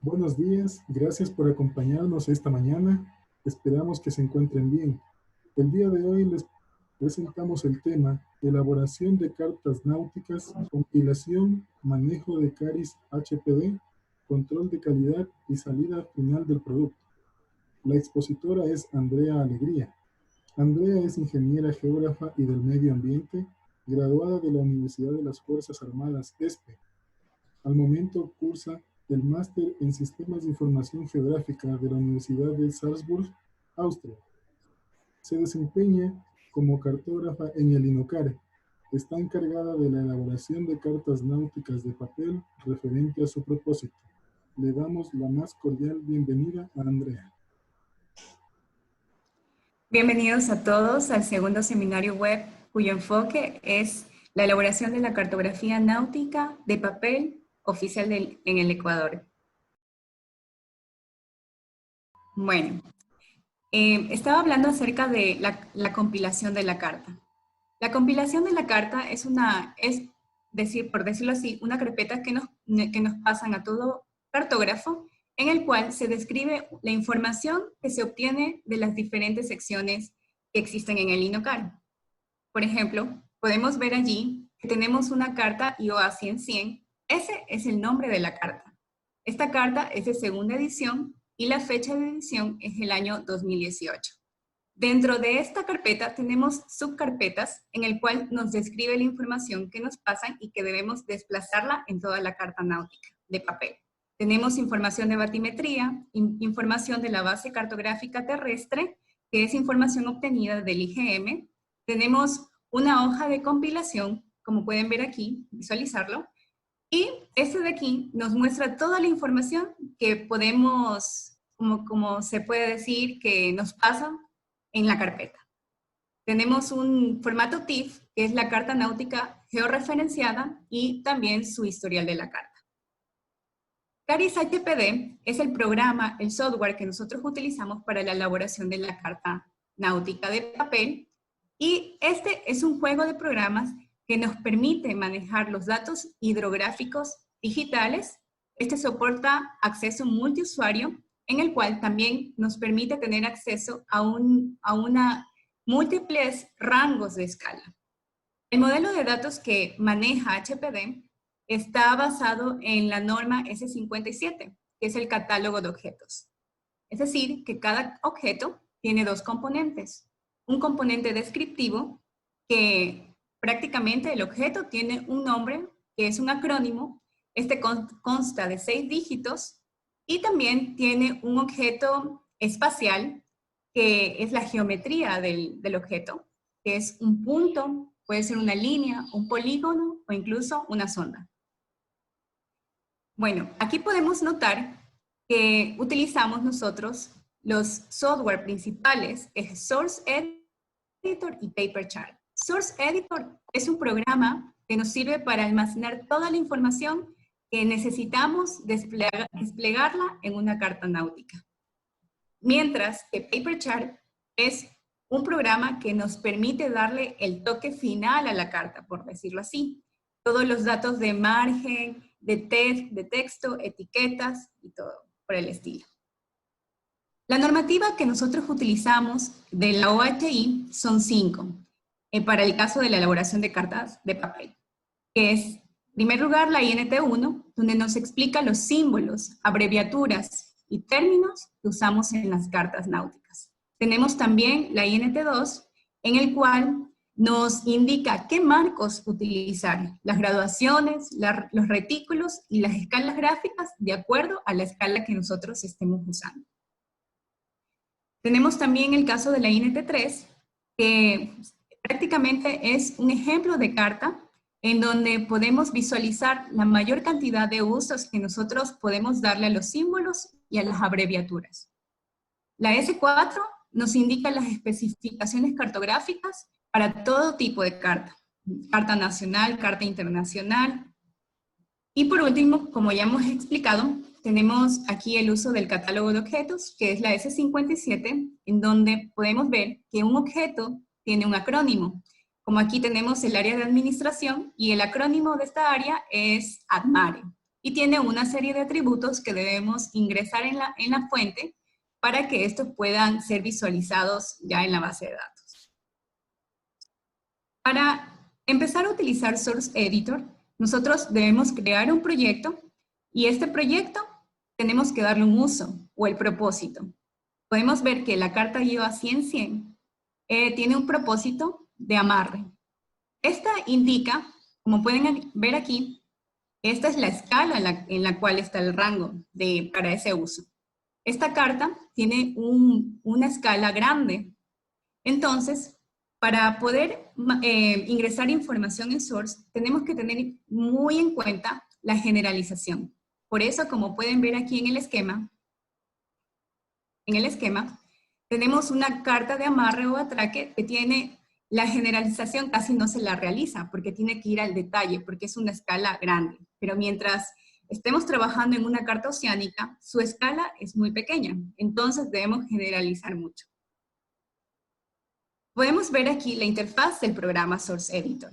Buenos días, gracias por acompañarnos esta mañana. Esperamos que se encuentren bien. El día de hoy les presentamos el tema elaboración de cartas náuticas, compilación, manejo de CARIS HPD, control de calidad y salida final del producto. La expositora es Andrea Alegría. Andrea es ingeniera geógrafa y del medio ambiente, graduada de la Universidad de las Fuerzas Armadas ESPE. Al momento cursa el máster en Sistemas de Información Geográfica de la Universidad de Salzburg, Austria. Se desempeña como cartógrafa en el INOCAR. Está encargada de la elaboración de cartas náuticas de papel referente a su propósito. Le damos la más cordial bienvenida a Andrea. Bienvenidos a todos al segundo seminario web cuyo enfoque es la elaboración de la cartografía náutica de papel oficial en el Ecuador. Bueno, estaba hablando acerca de la compilación de la carta. La compilación de la carta es por decirlo así, una carpeta que nos pasan a todo cartógrafo, en el cual se describe la información que se obtiene de las diferentes secciones que existen en el INOCAR. Por ejemplo, podemos ver allí que tenemos una carta IOA 100-100. Ese es el nombre de la carta. Esta carta es de segunda edición y la fecha de edición es el año 2018. Dentro de esta carpeta tenemos subcarpetas en el cual nos describe la información que nos pasan y que debemos desplazarla en toda la carta náutica de papel. Tenemos información de batimetría, información de la base cartográfica terrestre, que es información obtenida del IGM. Tenemos una hoja de compilación, como pueden ver aquí, visualizarlo, y este de aquí nos muestra toda la información que podemos, como se puede decir, que nos pasa en la carpeta. Tenemos un formato TIFF, que es la carta náutica georreferenciada, y también su historial de la carta. CARIS HPD es el programa, el software que nosotros utilizamos para la elaboración de la carta náutica de papel, y este es un juego de programas que nos permite manejar los datos hidrográficos digitales. Este soporta acceso multiusuario, en el cual también nos permite tener acceso a múltiples rangos de escala. El modelo de datos que maneja HPD está basado en la norma S57, que es el catálogo de objetos. Es decir, que cada objeto tiene dos componentes. Un componente descriptivo, que prácticamente el objeto tiene un nombre, que es un acrónimo. Este consta de 6 dígitos, y también tiene un objeto espacial, que es la geometría del objeto, que es un punto, puede ser una línea, un polígono o incluso una sonda. Bueno, aquí podemos notar que utilizamos nosotros los software principales, es Source Editor y PaperChart. Source Editor es un programa que nos sirve para almacenar toda la información que necesitamos desplegarla en una carta náutica. Mientras que PaperChart es un programa que nos permite darle el toque final a la carta, por decirlo así. Todos los datos de margen, de texto, etiquetas y todo por el estilo. La normativa que nosotros utilizamos de la OHI son 5, para el caso de la elaboración de cartas de papel, que es, en primer lugar, la INT1, donde nos explica los símbolos, abreviaturas y términos que usamos en las cartas náuticas. Tenemos también la INT2, en el cual nos indica qué marcos utilizar, las graduaciones, los retículos y las escalas gráficas de acuerdo a la escala que nosotros estemos usando. Tenemos también el caso de la INT3, que prácticamente es un ejemplo de carta en donde podemos visualizar la mayor cantidad de usos que nosotros podemos darle a los símbolos y a las abreviaturas. La S4 nos indica las especificaciones cartográficas para todo tipo de carta. Carta nacional, carta internacional. Y por último, como ya hemos explicado, tenemos aquí el uso del catálogo de objetos, que es la S57, en donde podemos ver que un objeto tiene un acrónimo. Como aquí tenemos el área de administración, y el acrónimo de esta área es ADMARE. y tiene una serie de atributos que debemos ingresar en la fuente para que estos puedan ser visualizados ya en la base de datos. Para empezar a utilizar Source Editor, nosotros debemos crear un proyecto y este proyecto tenemos que darle un uso o el propósito. Podemos ver que la carta IOA 100-100 tiene un propósito de amarre. Esta indica, como pueden ver aquí, esta es la escala en la cual está el rango para ese uso. Esta carta tiene una escala grande. Entonces, para poder ingresar información en Source, tenemos que tener muy en cuenta la generalización. Por eso, como pueden ver aquí en el esquema, tenemos una carta de amarre o atraque que tiene la generalización casi no se la realiza porque tiene que ir al detalle, porque es una escala grande. Pero mientras estemos trabajando en una carta oceánica, su escala es muy pequeña. Entonces debemos generalizar mucho. Podemos ver aquí la interfaz del programa Source Editor.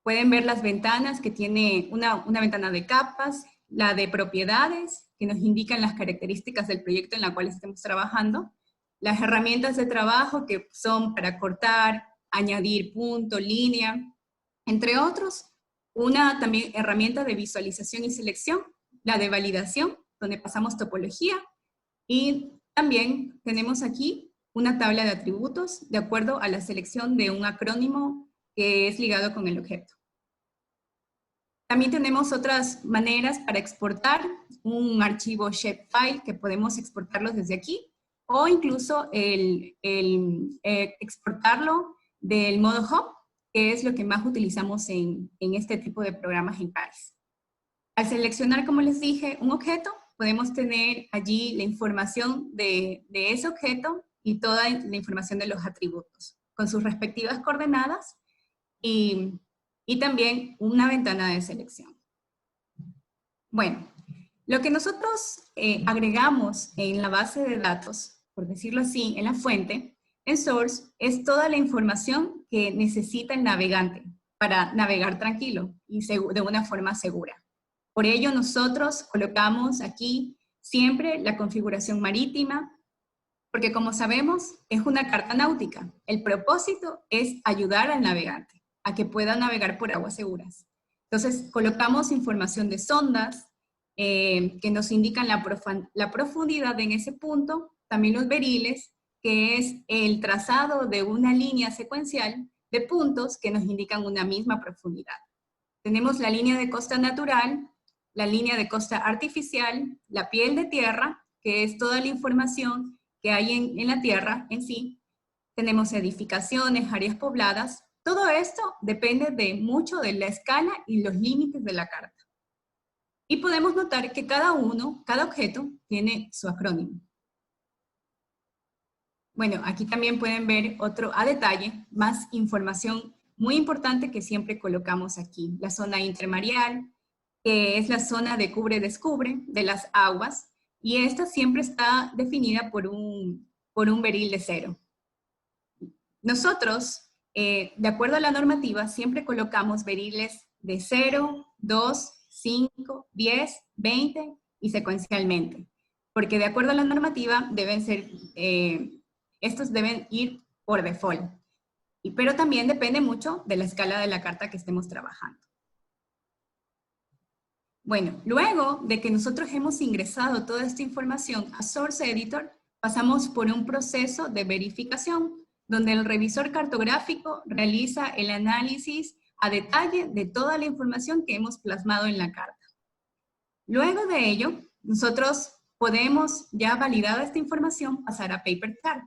Pueden ver las ventanas que tiene una ventana de capas, la de propiedades, que nos indican las características del proyecto en la cual estemos trabajando, las herramientas de trabajo que son para cortar, añadir punto, línea, entre otros, una también herramienta de visualización y selección, la de validación, donde pasamos topología, y también tenemos aquí una tabla de atributos de acuerdo a la selección de un acrónimo que es ligado con el objeto. También tenemos otras maneras para exportar un archivo shapefile que podemos exportarlo desde aquí, o incluso exportarlo del modo hub, que es lo que más utilizamos en este tipo de programas en CARES. Al seleccionar, como les dije, un objeto, podemos tener allí la información de ese objeto y toda la información de los atributos, con sus respectivas coordenadas y también una ventana de selección. Bueno, lo que nosotros agregamos en la base de datos, por decirlo así, en la fuente, en Source, es toda la información que necesita el navegante para navegar tranquilo y de una forma segura. Por ello, nosotros colocamos aquí siempre la configuración marítima, porque como sabemos, es una carta náutica. El propósito es ayudar al navegante a que pueda navegar por aguas seguras. Entonces, colocamos información de sondas que nos indican la profundidad en ese punto, también los beriles, que es el trazado de una línea secuencial de puntos que nos indican una misma profundidad. Tenemos la línea de costa natural, la línea de costa artificial, la piel de tierra, que es toda la información que hay en la tierra en sí. Tenemos edificaciones, áreas pobladas. Todo esto depende mucho de la escala y los límites de la carta. Y podemos notar que cada objeto tiene su acrónimo. Bueno, aquí también pueden ver a detalle, más información muy importante que siempre colocamos aquí. La zona intermareal, que es la zona de cubre-descubre de las aguas, y esta siempre está definida por un beril de 0. Nosotros, de acuerdo a la normativa, siempre colocamos beriles de 0, 2, 5, 10, 20 y secuencialmente. Porque de acuerdo a la normativa estos deben ir por default. Pero también depende mucho de la escala de la carta que estemos trabajando. Bueno, luego de que nosotros hemos ingresado toda esta información a Source Editor, pasamos por un proceso de verificación, donde el revisor cartográfico realiza el análisis a detalle de toda la información que hemos plasmado en la carta. Luego de ello, nosotros podemos, ya validada esta información, pasar a PaperChart.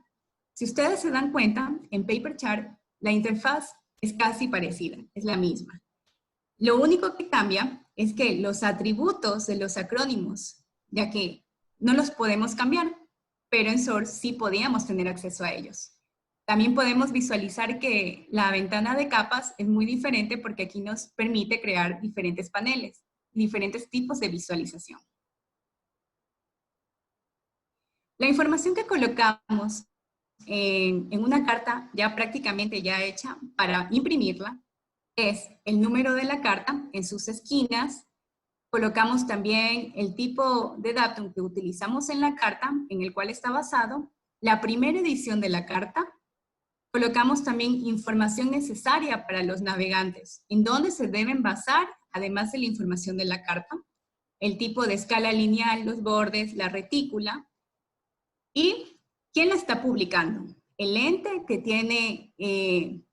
Si ustedes se dan cuenta, en PaperChart la interfaz es casi parecida, es la misma. Lo único que cambia es que los atributos de los acrónimos, ya que no los podemos cambiar, pero en Source sí podíamos tener acceso a ellos. También podemos visualizar que la ventana de capas es muy diferente porque aquí nos permite crear diferentes paneles, diferentes tipos de visualización. La información que colocamos en una carta ya prácticamente ya hecha para imprimirla es el número de la carta en sus esquinas, colocamos también el tipo de datum que utilizamos en la carta, en el cual está basado, la primera edición de la carta. Colocamos también información necesaria para los navegantes, en dónde se deben basar, además de la información de la carta, el tipo de escala lineal, los bordes, la retícula, y quién la está publicando. El ente que tiene, que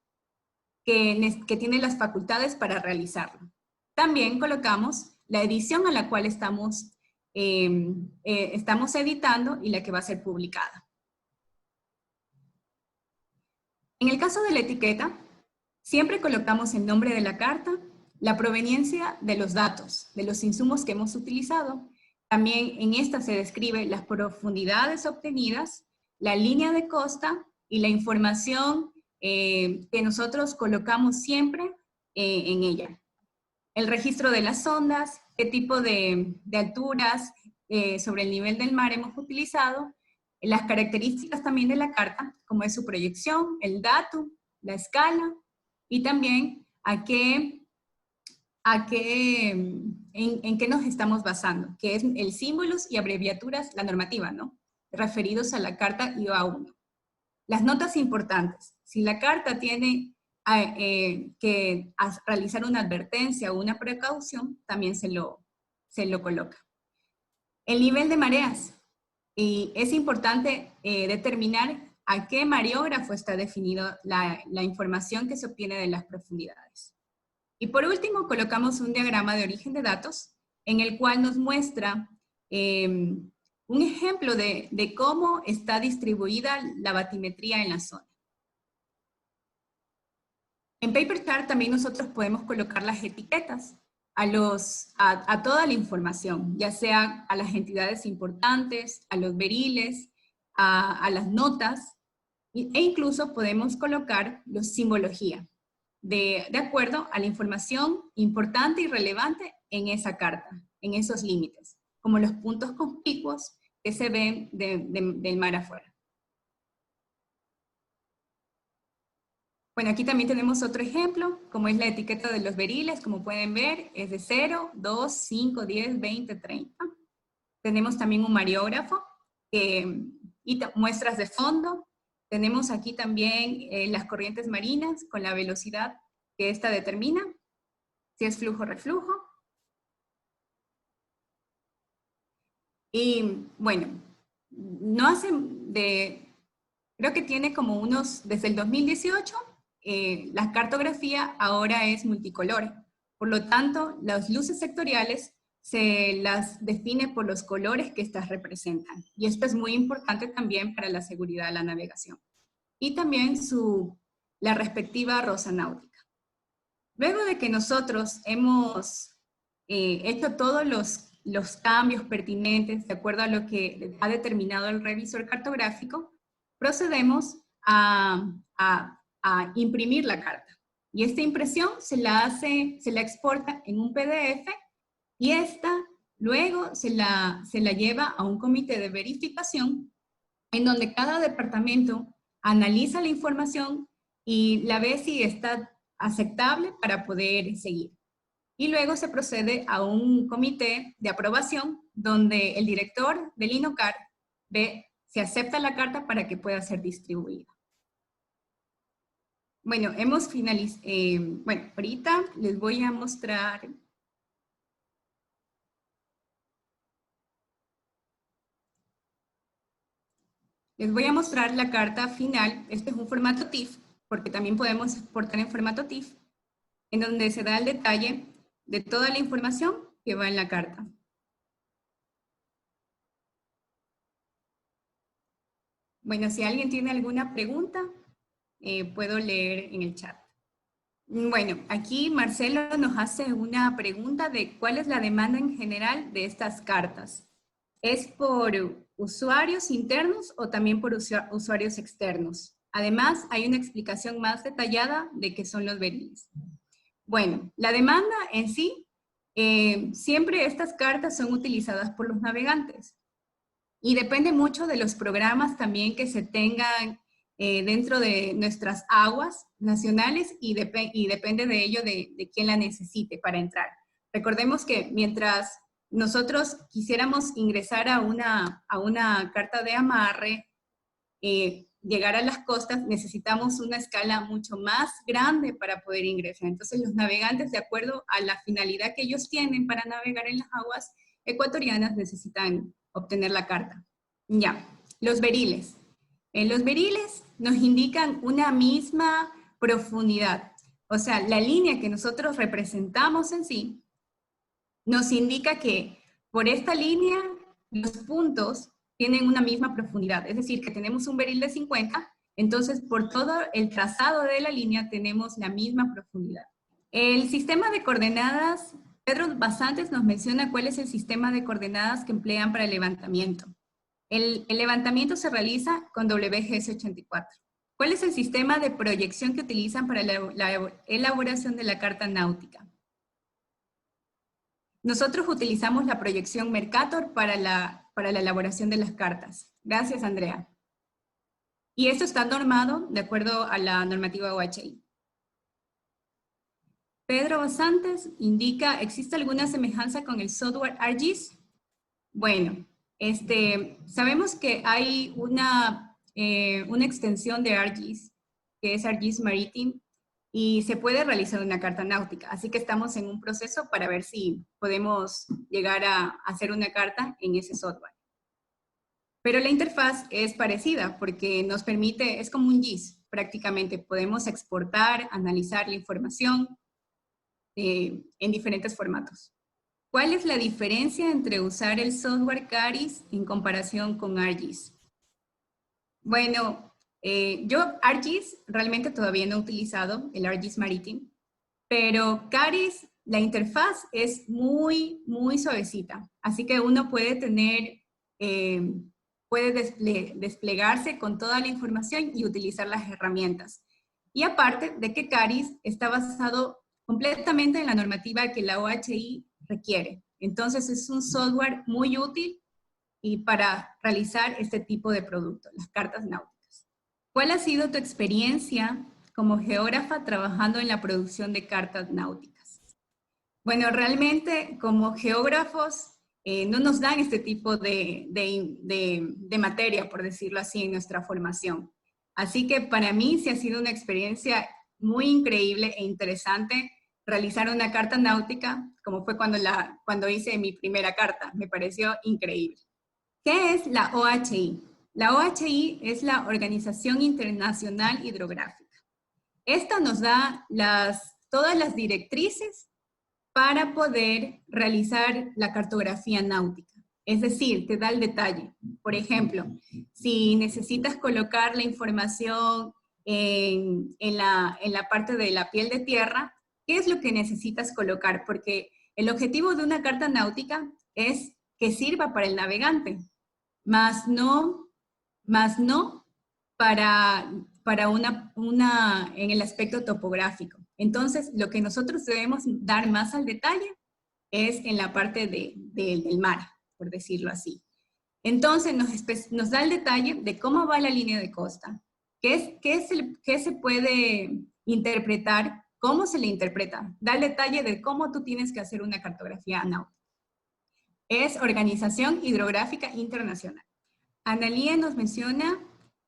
tiene las facultades para realizarlo. También colocamos la edición a la cual estamos editando y la que va a ser publicada. En el caso de la etiqueta, siempre colocamos el nombre de la carta, la proveniencia de los datos, de los insumos que hemos utilizado. También en esta se describe las profundidades obtenidas, la línea de costa y la información que nosotros colocamos siempre en ella. El registro de las ondas, qué tipo de alturas sobre el nivel del mar hemos utilizado, las características también de la carta, como es su proyección, el datum, la escala, y también en qué nos estamos basando, que es el símbolos y abreviaturas, la normativa, ¿no? Referidos a la carta IOA1. Las notas importantes. Si la carta tiene que realizar una advertencia o una precaución, también se lo coloca. El nivel de mareas. Y es importante determinar a qué mareógrafo está definido la información que se obtiene de las profundidades. Y por último, colocamos un diagrama de origen de datos en el cual nos muestra un ejemplo de cómo está distribuida la batimetría en la zona. En PaperChart también nosotros podemos colocar las etiquetas a toda la información, ya sea a las entidades importantes, a los beriles, a las notas, e incluso podemos colocar los simbología, de acuerdo a la información importante y relevante en esa carta, en esos límites, como los puntos conspicuos que se ven del mar afuera. Bueno, aquí también tenemos otro ejemplo, como es la etiqueta de los beriles, como pueden ver, es de 0, 2, 5, 10, 20, 30. Tenemos también un mareógrafo y muestras de fondo. Tenemos aquí también las corrientes marinas con la velocidad que esta determina, si es flujo o reflujo. Y bueno, no hace creo que tiene como desde el 2018, la cartografía ahora es multicolor. Por lo tanto, las luces sectoriales se las define por los colores que estas representan. Y esto es muy importante también para la seguridad de la navegación. Y también la respectiva rosa náutica. Luego de que nosotros hemos hecho todos los cambios pertinentes de acuerdo a lo que ha determinado el revisor cartográfico, procedemos a imprimir la carta. Y esta impresión se la exporta en un PDF y esta luego se la lleva a un comité de verificación en donde cada departamento analiza la información y la ve si está aceptable para poder seguir. Y luego se procede a un comité de aprobación donde el director del INOCAR ve si acepta la carta para que pueda ser distribuida. Bueno, hemos finalizado. Bueno, ahorita les voy a mostrar. Les voy a mostrar la carta final. Este es un formato TIFF, porque también podemos exportar en formato TIFF, en donde se da el detalle de toda la información que va en la carta. Bueno, si alguien tiene alguna pregunta, puedo leer en el chat. Bueno, aquí Marcelo nos hace una pregunta de cuál es la demanda en general de estas cartas. ¿Es por usuarios internos o también por usuarios externos? Además, hay una explicación más detallada de qué son los beriles. Bueno, la demanda en sí, siempre estas cartas son utilizadas por los navegantes. Y depende mucho de los programas también que se tengan dentro de nuestras aguas nacionales y depende de ello de quién la necesite para entrar. Recordemos que mientras nosotros quisiéramos ingresar a una carta de amarre, llegar a las costas, necesitamos una escala mucho más grande para poder ingresar. Entonces los navegantes, de acuerdo a la finalidad que ellos tienen para navegar en las aguas ecuatorianas, necesitan obtener la carta. Ya, los beriles. Los beriles nos indican una misma profundidad. O sea, la línea que nosotros representamos en sí nos indica que por esta línea los puntos tienen una misma profundidad. Es decir, que tenemos un beril de 50, entonces por todo el trazado de la línea tenemos la misma profundidad. El sistema de coordenadas, Pedro Basantes nos menciona cuál es el sistema de coordenadas que emplean para el levantamiento. El levantamiento se realiza con WGS84. ¿Cuál es el sistema de proyección que utilizan para la elaboración de la carta náutica? Nosotros utilizamos la proyección Mercator para la elaboración de las cartas. Gracias, Andrea. Y esto está normado de acuerdo a la normativa OHI. Pedro Basantes indica, ¿existe alguna semejanza con el software ArcGIS? Bueno, sabemos que hay una extensión de ArcGIS, que es ArcGIS Maritime, y se puede realizar una carta náutica. Así que estamos en un proceso para ver si podemos llegar a hacer una carta en ese software. Pero la interfaz es parecida porque nos permite, es como un GIS prácticamente. Podemos exportar, analizar la información en diferentes formatos. ¿Cuál es la diferencia entre usar el software CARIS en comparación con ArcGIS? Bueno, yo ArcGIS realmente todavía no he utilizado el ArcGIS Maritime, pero CARIS, la interfaz es muy, muy suavecita. Así que uno puede tener, puede desplegarse con toda la información y utilizar las herramientas. Y aparte de que CARIS está basado completamente en la normativa que la OHI requiere. Entonces es un software muy útil y para realizar este tipo de productos, las cartas náuticas. ¿Cuál ha sido tu experiencia como geógrafa trabajando en la producción de cartas náuticas? Bueno, realmente como geógrafos no nos dan este tipo de materia, por decirlo así, en nuestra formación. Así que para mí sí ha sido una experiencia muy increíble e interesante realizar una carta náutica, como fue cuando hice mi primera carta. Me pareció increíble. ¿Qué es la OHI? La OHI es la Organización Internacional Hidrográfica. Esta nos da todas las directrices para poder realizar la cartografía náutica. Es decir, te da el detalle. Por ejemplo, si necesitas colocar la información en la parte de la piel de tierra, ¿qué es lo que necesitas colocar? Porque el objetivo de una carta náutica es que sirva para el navegante, más no para en el aspecto topográfico. Entonces, lo que nosotros debemos dar más al detalle es en la parte del mar, por decirlo así. Entonces, nos da el detalle de cómo va la línea de costa, qué se puede interpretar, cómo se le interpreta, da el detalle de cómo tú tienes que hacer una cartografía náutica. Es Organización Hidrográfica Internacional. Analía nos menciona,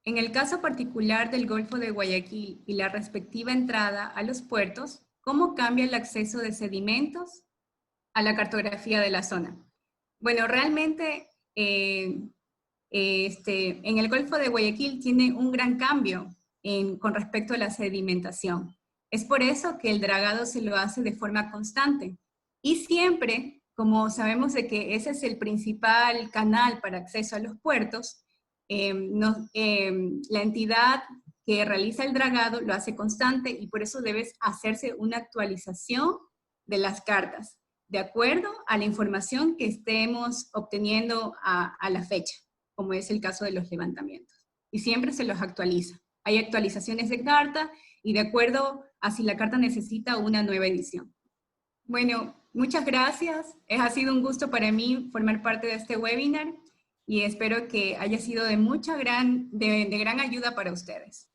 en el caso particular del Golfo de Guayaquil y la respectiva entrada a los puertos, ¿cómo cambia el acceso de sedimentos a la cartografía de la zona? Bueno, realmente en el Golfo de Guayaquil tiene un gran cambio con respecto a la sedimentación. Es por eso que el dragado se lo hace de forma constante. Y siempre, como sabemos de que ese es el principal canal para acceso a los puertos, la entidad que realiza el dragado lo hace constante y por eso debe hacerse una actualización de las cartas, de acuerdo a la información que estemos obteniendo a la fecha, como es el caso de los levantamientos. Y siempre se los actualiza. Hay actualizaciones de carta y de acuerdo a si la carta necesita una nueva edición. Bueno, muchas gracias. Ha sido un gusto para mí formar parte de este webinar y espero que haya sido de gran ayuda para ustedes.